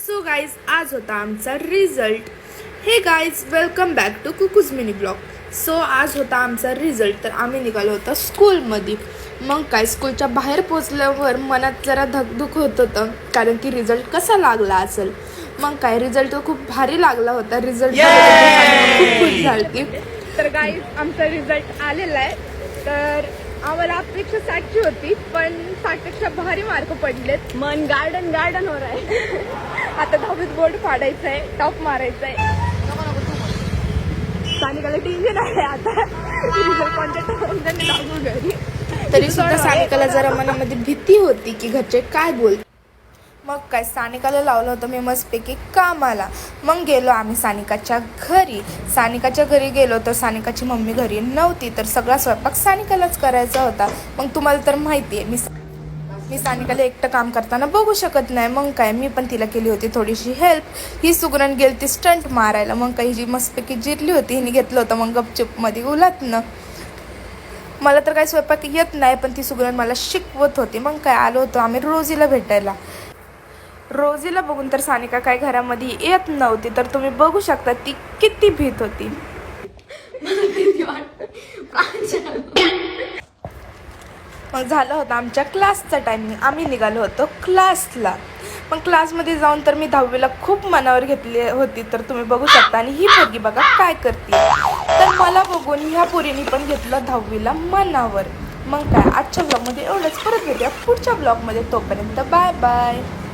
So guys आज होता आमचा रिझल्ट. हे guys welcome back to cuckoos mini blog. So आज होता आमचा रिझल्ट. तर आम्ही निघालो होतो स्कूलमध्ये. मग काय स्कूलच्या बाहेर पोचल्यावर मनात जरा धकधुक होत होतं, कारण की रिझल्ट कसा लागला असेल. मग काय रिझल्ट तो खूप भारी लागला होता. रिझल्ट खूप खुश झाली. तर गाईज आमचा रिझल्ट आलेला आहे. तर आम्हाला अपेक्षा 60ची होती, पण 60पेक्षा भारी मार्क पडलेत. मन गार्डन गार्डन हो रहा है. आता 10वीत बोर्ड फाडायचं आहे, टॉप मारायचं आहे. सानिकाला टेन्शन आहे आता. रिझल्ट कोणत्या लागू घरी. तरी सुद्धा सानिकाला जरा मनामध्ये भीती होती की घरचे काय बोल. मग काय सानिकाला लावलं होतं मी मस्तपैकी कामाला. मग गेलो आम्ही सानिकाच्या घरी. सानिकाच्या घरी गेलो तर सानिकाची मम्मी घरी नव्हती, तर सगळा स्वयंपाक सानिकालाच करायचा होता. मग तुम्हाला तर माहिती आहे मी सानिकाला एकटं काम करताना बघू शकत नाही. मग काय मी पण तिला केली होती थोडीशी हेल्प. ही सुगरण गेली ती स्टंट मारायला. मग काही जी मस्तपैकी जिरली होती हिने घेतलं होतं मग गपचूपमध्ये उलटणं. मला तर काही स्वयंपाक येत नाही, पण ती सुगरण मला शिकवत होती. मग काय आलो होतो आम्ही रोजीला भेटायला. रोजीला बघून तर सानिका काय घरामध्ये येत नव्हती, तर तुम्ही बघू शकता ती किती भीत होती. मग झालं होतं आमच्या क्लासचा टायमिंग. आम्ही निघालो होतो क्लासला. मग क्लासमध्ये जाऊन तर मी 10वीला खूप मनावर घेतली होती, तर तुम्ही बघू शकता. आणि ही पोरगी बघा काय करते. तर मला बघून ह्या पोरीने पण घेतलं 10वीला मनावर. मग काय आजच्या ब्लॉगमध्ये एवढंच. परत भेटूया पुढच्या ब्लॉगमध्ये. तोपर्यंत बाय बाय.